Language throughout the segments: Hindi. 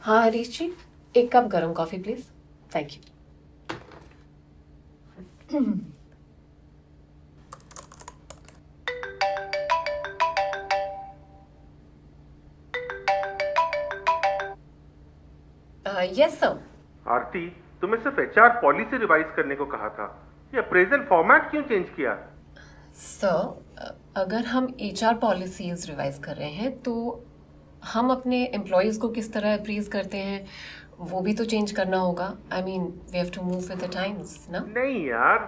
हाँ हरीश जी, एक कप गरम coffee please. Thank you. Yes sir. Aarti, तुम्हें सिर्फ एचआर पॉलिसी रिवाइज करने को कहा था। ये अप्रेजल फॉर्मेट क्यों चेंज किया? सर, अगर हम एचआर पॉलिसीज रिवाइज कर रहे हैं तो हम अपने एम्प्लॉयज को किस तरह अप्रीज करते हैं वो भी तो चेंज करना होगा। I mean we have to move with the times ना। नहीं यार,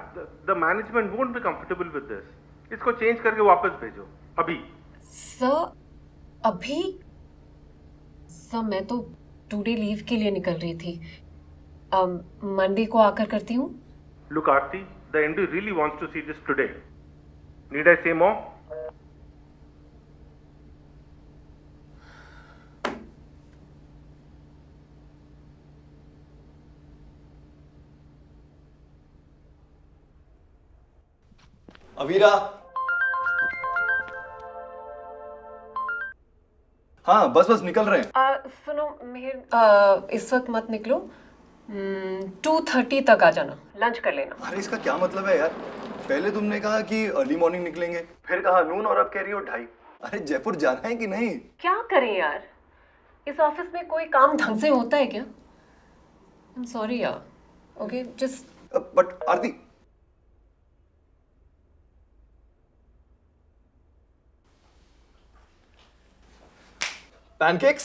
the management won't be comfortable with this. इसको चेंज करके वापस भेजो अभी। सर अभी सर मैं तो 2 डे लीव के लिए निकल रही थी। मंडे को आकर करती हूँ। Look Aarti, the MD really wants to see this today. Need I say more? Avira. हाँ बस बस निकल रहे हैं। सुनो मेहर, इस वक्त मत निकलो। 2:30 तक आ जाना, लंच कर लेना। अरे इसका क्या मतलब है यार? पहले तुमने कहा कि अर्ली मॉर्निंग निकलेंगे, फिर कहा नून, और अब कह रही हो 2:30। अरे जयपुर जाना है कि नहीं? क्या करें यार, इस ऑफिस में कोई काम ढंग से होता है क्या? आई एम सॉरी यार। Okay just but Aarti, pancakes?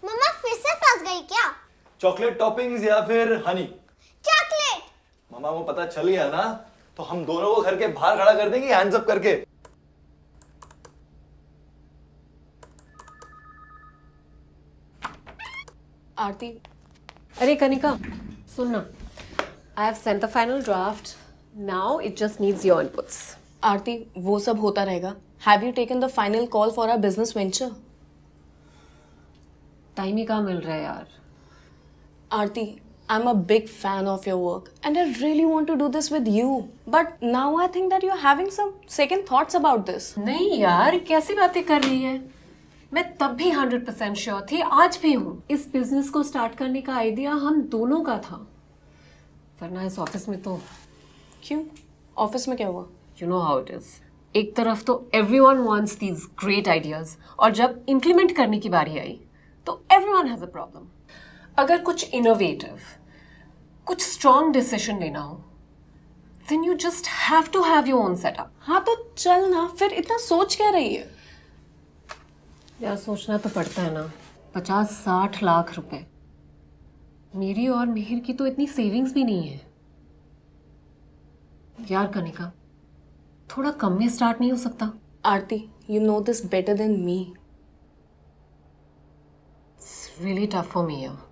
मम्मा फिर से फंस गई क्या? चॉकलेट टॉपिंग्स या फिर हनी? चॉकलेट। मामा वो पता चल गया ना तो हम दोनों को घर के बाहर खड़ा कर देंगे हैंड्स अप करके। आरती, अरे कनिका सुनना, I have sent the final draft. Now it just needs your inputs. Aarti, वो सब होता रहेगा। Have you taken the final call for our business venture? Time ही कहाँ मिल रहा है यार। Aarti, I'm a big fan of your work and I really want to do this with you. But now I think that you're having some second thoughts about this. नहीं यार, कैसी बातें कर रही है? मैं तब भी 100% श्योर थी, आज भी हूँ। इस बिजनेस को स्टार्ट करने का आइडिया हम दोनों का था, वरना इस ऑफिस में तो क्यों? ऑफिस में क्या हुआ? You know how it is. एक तरफ तो everyone wants these great ideas, और जब इम्प्लीमेंट करने की बारी आई तो एवरीवन हैज अ प्रॉब्लम। अगर कुछ इनोवेटिव, कुछ स्ट्रॉन्ग डिसीजन लेना हो, then you just have to have your own setup. हाँ तो चल ना, फिर इतना सोच क्या रही है? यार सोचना तो पड़ता है ना। 50-60 लाख रुपए, मेरी और मिहिर की तो इतनी सेविंग्स भी नहीं है। यार कनिका, थोड़ा कम में स्टार्ट नहीं हो सकता? आरती, you know this better than me. It's really tough for me यार।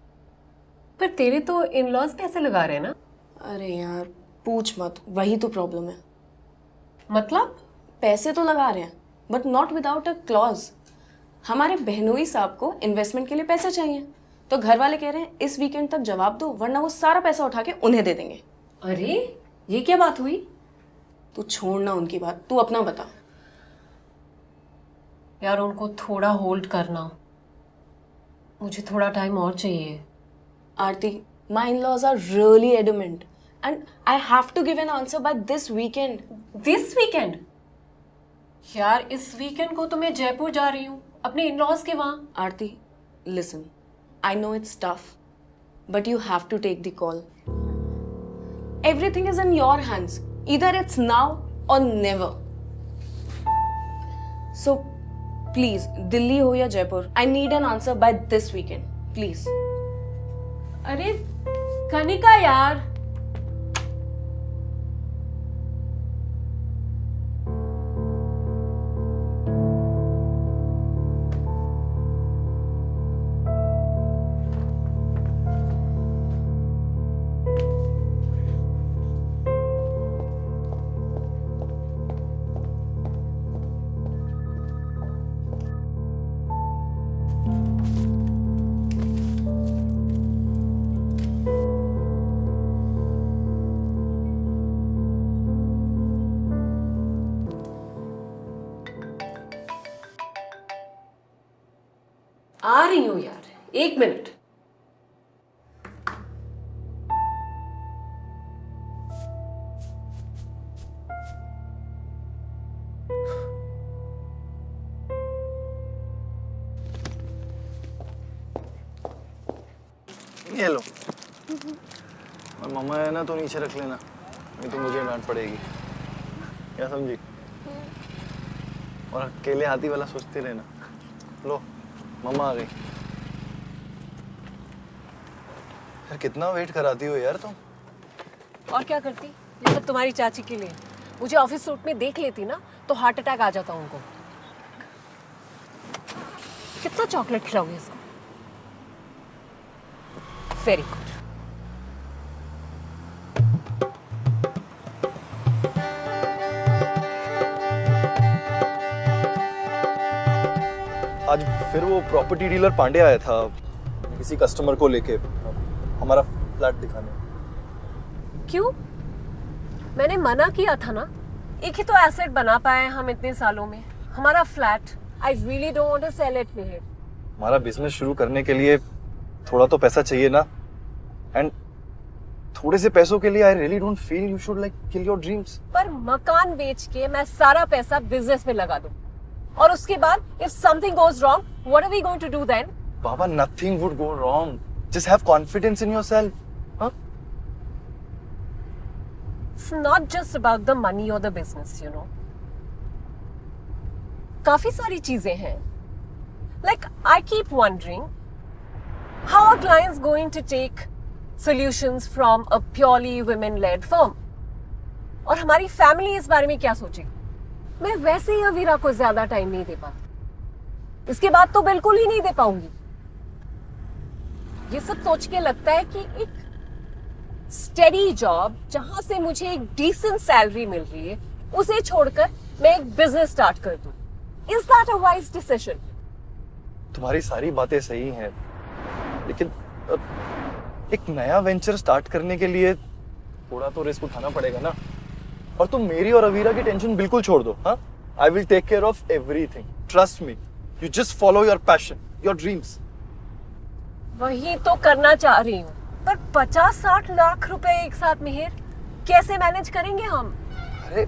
पर तेरे तो इन-लॉज पैसे लगा रहे हैं ना? अरे यार पूछ मत, वही तो प्रॉब्लम है। मतलब? पैसे तो लगा रहे हैं but not without a clause. हमारे बहनोई साहब को इन्वेस्टमेंट के लिए पैसा चाहिए, तो घर वाले कह रहे हैं इस वीकेंड तक जवाब दो वरना वो सारा पैसा उठा के उन्हें दे देंगे। अरे ये क्या बात हुई? तू छोड़ना उनकी बात, तू अपना बता। यार उनको थोड़ा होल्ड करना, मुझे थोड़ा टाइम और चाहिए। Aarti, my in-laws are really adamant and I have to give an answer by this weekend. This weekend? यार इस वीकेंड को तो मैं जयपुर जा रही हूँ, अपने इन-लॉज के वहाँ। Aarti, listen, I know it's tough, but you have to take the call. Everything is in your hands. Either it's now or never. So, please, Delhi हो या Jaipur, I need an answer by this weekend. Please. अरे कनिका यार, आ रही हूं यार, 1 मिनट। ये लो। और मम्मा है ना तो नीचे रख लेना, नहीं तो मुझे डांट पड़ेगी। क्या समझी? और अकेले हाथी वाला सोचते रहना। लो, मम्मा आ गई। यार कितना वेट कराती हो यार तुम। और क्या करती, ये सब तुम्हारी चाची के लिए। मुझे ऑफिस सूट में देख लेती ना तो हार्ट अटैक आ जाता उनको। कितना चॉकलेट खिलाओगे इसको? Very good. आज फिर वो प्रॉपर्टी डीलर पांडे आया था किसी कस्टमर को लेके हमारा फ्लैट दिखाने। क्यों? मैंने मना किया था ना। एक ही तो एसेट बना पाए हम इतने सालों में, हमारा flat. I really don't want to sell it Mihir. हमारा बिजनेस शुरू करने के लिए थोड़ा तो पैसा चाहिए ना, एंड थोड़े से पैसों के लिए आई really don't feel you should like kill your dreams. पर मकान बेच के मैं सारा पैसा बिजनेस में लगा दूं, और उसके बाद if something goes wrong, what are we going to do then? बाबा, nothing would go wrong. Just have confidence in yourself. Huh? It's not just about the money or the business, you know. काफी सारी चीजें हैं. Like I keep wondering, how are clients going to take solutions from a purely women-led firm? और हमारी फैमिली इस बारे में क्या सोचेगी? मैं वैसे ही अवीरा को ज्यादा टाइम नहीं दे पाती. इसके बाद तो बिल्कुल ही नहीं दे पाऊंगी. ये सब सोच के लगता है कि एक स्टेडी जॉब जहां से मुझे एक डिसेंट सैलरी मिल रही है, उसे छोड़कर मैं एक बिजनेस स्टार्ट कर दूं. Is that a wise decision? तुम्हारी सारी बातें सही हैं, लेकिन एक नया वेंचर स्टार्ट करने के लिए थोड़ा तो रिस्क उठाना पड़ेगा ना. और तुम मेरी और अवीरा की टेंशन बिल्कुल छोड़ दो. हाँ, I will take care of everything. Trust me. You just follow your passion, your dreams. वही तो करना चाह रही हूँ, पर 50-60 लाख रुपए एक साथ मिहिर कैसे मैनेज करेंगे हम? अरे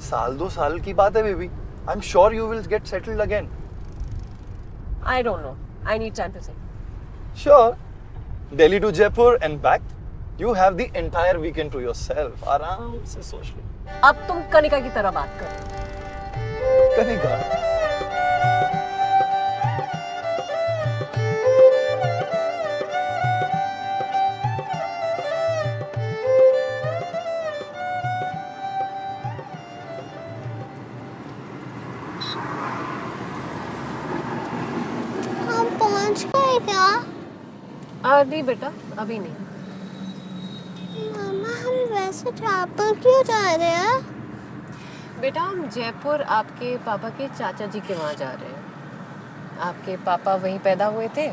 साल 2 साल की बात है baby. I am sure you will get settled again. I don't know, I need time to think. Sure. Delhi to Jaipur and back. You have the entire weekend to yourself. आराम से सोच लो. अब तुम कनिका की तरह बात करो. कनिका? हम पहुंच गए क्या? अभी बेटा, अभी नहीं. मामा, हम वैसे जयपुर क्यों जा रहे हैं? बेटा, हम जयपुर आपके पापा के चाचा जी के वहाँ जा रहे हैं. आपके पापा वहीं पैदा हुए थे.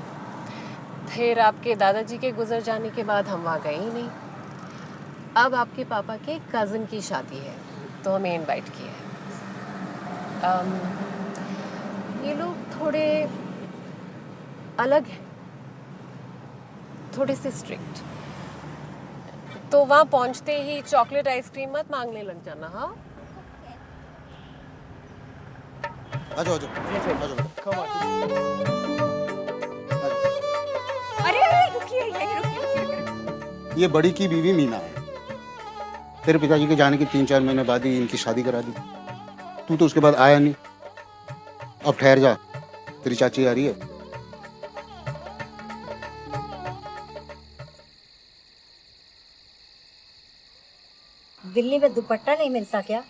फिर आपके दादाजी के गुजर जाने के बाद हम वहाँ गए ही नहीं. अब आपके पापा के कज़न की शादी है, तो हमें इनवाइट किया है. ये लोग थोड़े अलग हैं, थोड़े से स्ट्रिक्ट. तो वहाँ पहुँचते ही चॉकलेट आइसक्रीम मत मांगने लग जाना. हाँ, आ जाओ आ जाओ. अरे रुकिए, यहीं रुकिए. ये बड़ी की बीवी मीना है. तेरे पिताजी के जाने के 3-4 महीने बाद ही इनकी शादी करा दी. तू तो उसके बाद आया नहीं. अब ठहर जा, तेरी चाची आ रही है. दिल्ली में दुपट्टा नहीं मिलता क्या?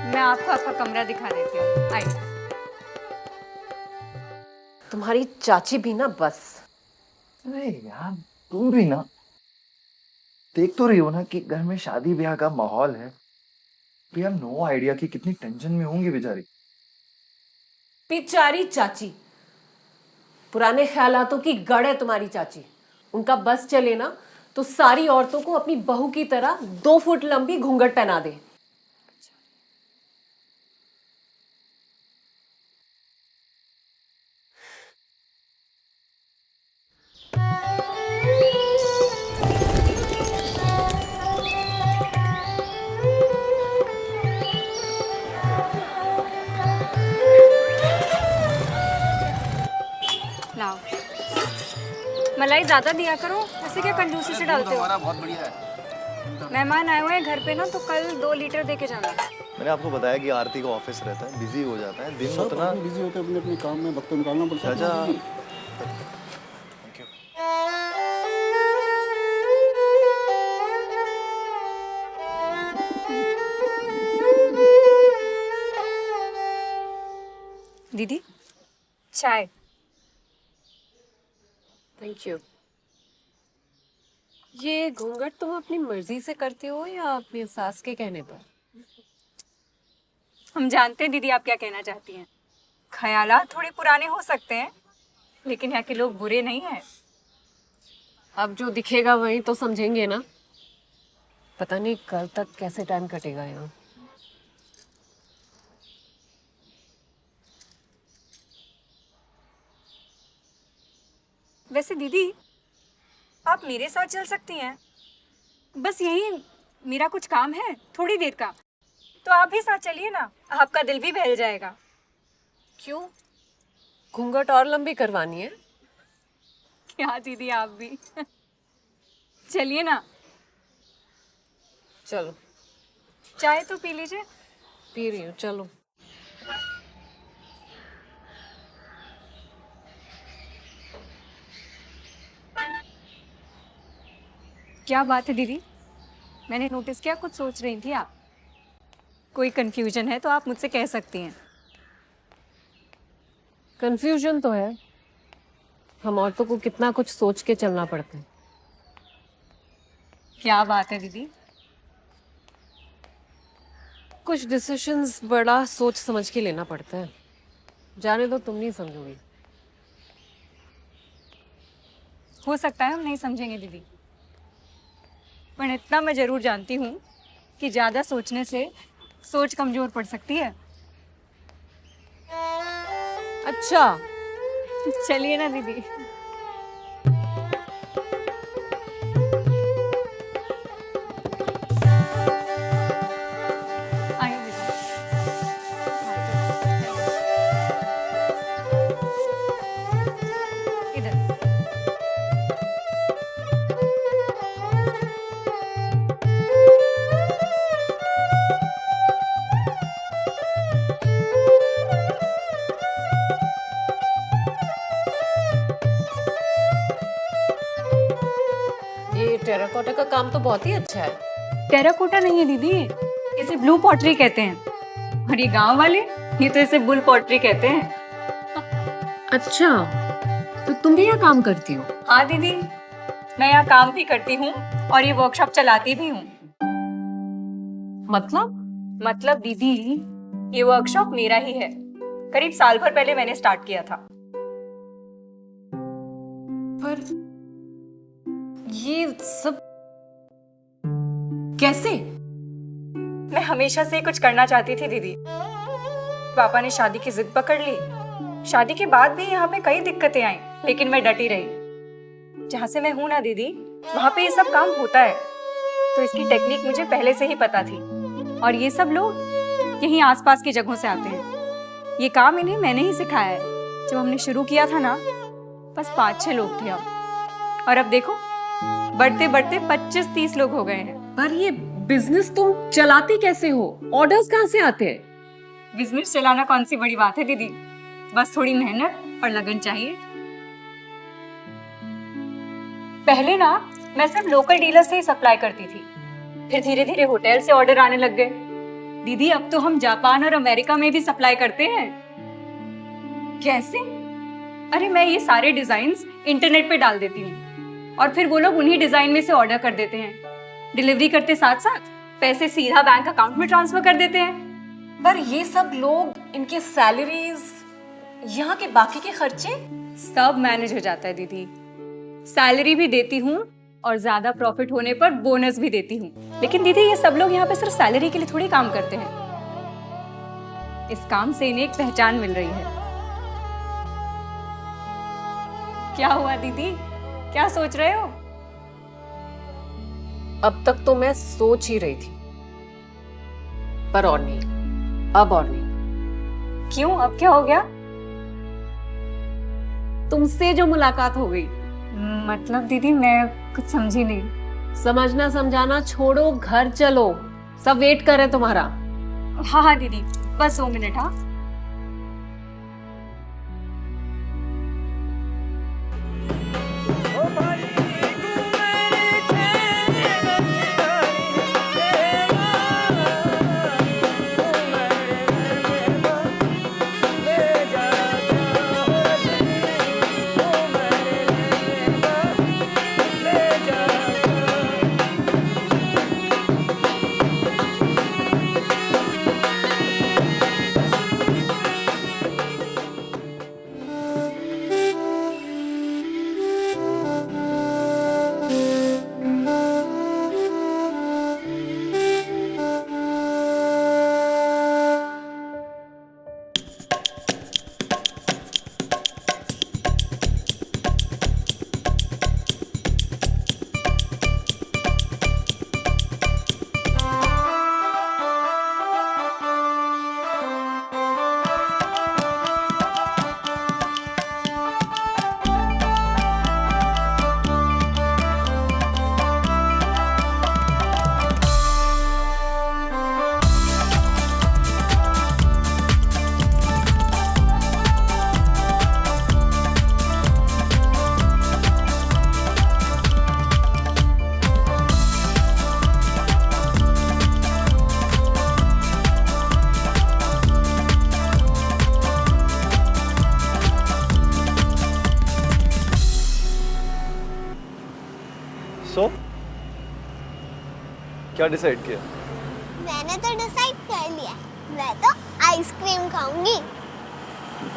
मैं आपको आपका कमरा दिखा देती हूँ. आइए. तुम्हारी चाची भी ना बस. अरे यार, तुम भी ना. देख तो रही हो ना कि घर में शादी ब्याह का माहौल है. वी हैव नो आइडिया कि कितनी टेंशन में होंगी बेचारी। बेचारी चाची, पुराने ख्यालातों की गढ़ है तुम्हारी चाची। उनका बस चले ना तो सारी औरतों को अपनी बहू की तरह 2 फुट लंबी घूंघट पहना दे। लाओ, मलाई ज़्यादा दिया करो, ऐसे क्या कंजूसी से डालते हो? बहुत बढ़िया है। मेहमान आए हुए हैं घर पे ना, तो कल 2 लीटर दे के जाना। मैंने आपको बताया कि आरती का ऑफिस रहता है, बिजी हो जाता है दिन में सब उतना। बिजी होते हैं अपने अपने काम में, वक्त तो निकालना पड़ता है। चाचा थैंक यू। दीदी, चाय। Thank you. ये घूंघट तुम अपनी मर्जी से करते हो या अपनी सास के कहने पर? हम जानते हैं दीदी आप क्या कहना चाहती हैं। ख्यालात थोड़े पुराने हो सकते हैं, लेकिन यहाँ के लोग बुरे नहीं हैं। अब जो दिखेगा वही तो समझेंगे ना। पता नहीं कल तक कैसे टाइम कटेगा यहाँ। वैसे दीदी, आप मेरे साथ चल सकती हैं। बस यही मेरा कुछ काम है थोड़ी देर का, तो आप भी साथ चलिए ना, आपका दिल भी बहल जाएगा। क्यों, घूंघट और लंबी करवानी है? क्या दीदी आप भी चलिए ना। चलो, चाय तो पी लीजिए। पी रही हूँ, चलो। क्या बात है दीदी, मैंने नोटिस किया कुछ सोच रही थी आप। कोई कंफ्यूजन है तो आप मुझसे कह सकती हैं। कंफ्यूजन तो है, हम औरतों को कितना कुछ सोच के चलना पड़ता है। क्या बात है दीदी? कुछ डिसीजंस बड़ा सोच समझ के लेना पड़ता है। जाने दो, तुम नहीं समझोगी। हो सकता है हम नहीं समझेंगे दीदी, पर इतना मैं जरूर जानती हूँ कि ज़्यादा सोचने से सोच कमजोर पड़ सकती है। अच्छा, चलिए ना दीदी। आइए दीदी। इधर। ये टेराकोटा का काम तो बहुत ही अच्छा है। टेराकोटा नहीं है दीदी, इसे ब्लू पॉटरी कहते हैं। और ये गांव वाले, ये तो इसे बुल पॉटरी कहते हैं। अच्छा, तो तुम भी यहाँ काम करती हो? हाँ दीदी, मैं यहाँ काम भी करती हूँ और ये वर्कशॉप चलाती भी हूँ। मतलब दीदी, ये वर्कशॉप मेरा ही है। करीब साल भर पहले मैंने स्टार्ट किया था। पर ये सब कैसे? मैं हमेशा से कुछ करना चाहती थी दीदी। पापा ने शादी की जिद पकड़ ली। शादी के बाद भी यहाँ पे कई दिक्कतें आई, लेकिन मैं डटी रही। जहाँ से मैं हूँ ना दीदी, वहाँ पे ये सब काम होता है, तो इसकी टेक्निक मुझे पहले से ही पता थी। और ये सब लोग यहीं आसपास की जगहों से आते हैं। ये काम इन्हें मैंने ही सिखाया है। जब हमने शुरू किया था ना, बस 5-6 लोग थे अब, और अब देखो बढ़ते बढ़ते 25-30 लोग हो गए हैं। पर ये बिजनेस तुम चलाती कैसे हो? ऑर्डर्स कहाँ से आते हैं? बिजनेस चलाना कौन सी बड़ी बात है दीदी, बस थोड़ी मेहनत और लगन चाहिए। पहले ना मैं सिर्फ लोकल डीलर से ही सप्लाई करती थी, फिर धीरे धीरे होटल से ऑर्डर आने लग गए। दीदी अब तो हम जापान और अमेरिका में भी सप्लाई करते हैं। कैसे? अरे मैं ये सारे डिजाइन्स इंटरनेट पे डाल देती हूँ और फिर वो लोग उन्हीं डिजाइन में से ऑर्डर कर देते हैं। डिलीवरी करते साथ साथ पैसे सीधा बैंक अकाउंट में ट्रांसफर कर देते हैं। पर ये सब लोग, इनके सैलरीज, यहाँ के बाकी के खर्चे, सब मैनेज हो जाता है दीदी। सैलरी भी देती हूँ और ज्यादा प्रॉफिट होने पर बोनस भी देती हूँ। लेकिन दीदी ये सब लोग यहाँ पे सिर्फ सैलरी के लिए थोड़ी काम करते हैं। इस काम से इन्हें एक पहचान मिल रही है। क्या हुआ दीदी, क्या सोच रहे हो? अब तक तो मैं सोच ही रही थी, पर और नहीं, अब और नहीं। क्यों, अब क्या हो गया? तुमसे जो मुलाकात हो गई। मतलब दीदी मैं कुछ समझी नहीं। समझना समझाना छोड़ो, घर चलो, सब वेट कर रहे हैं तुम्हारा। हाँ हाँ दीदी, बस 2 मिनट। हाँ सो क्या डिसाइड किया? मैंने तो डिसाइड कर लिया, मैं तो आइसक्रीम खाऊंगी।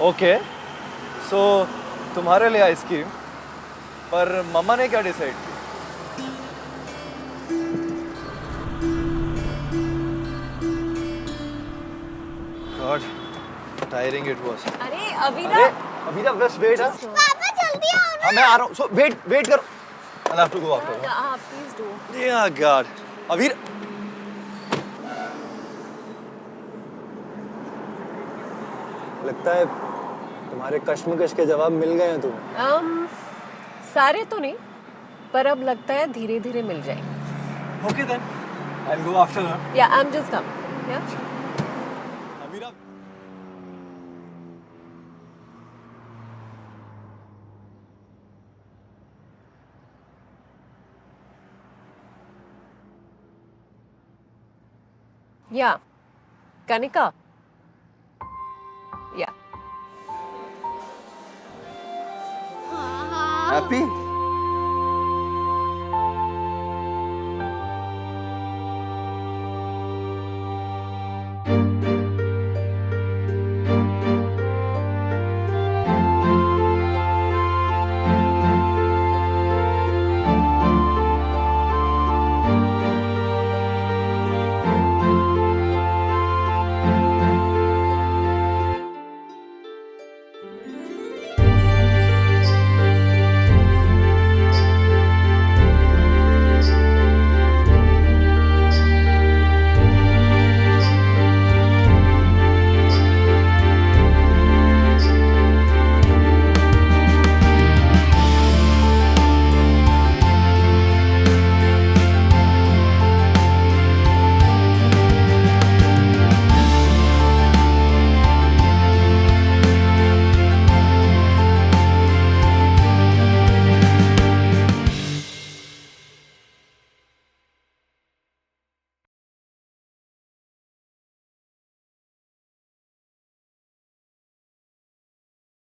ओके, सो तुम्हारे लिए आइसक्रीम, पर मम्मा ने क्या डिसाइड किया? God, tiring it was. अरे अविरा, अविरा बस वेट। पापा जल्दी आओ ना। हाँ मैं आ रहा हूँ, सो वेट करो। I'll have to go after. Please do. Yeah, God. अवीर, लगता है तुम्हारे कश्मकश के जवाब मिल गए हैं तुम्हें। सारे तो नहीं, पर अब लगता है धीरे धीरे मिल जाएंगे। Okay then, I'll go after her. या आई एम जस्ट कम। या अवीरा, या कनिका, या हैप्पी?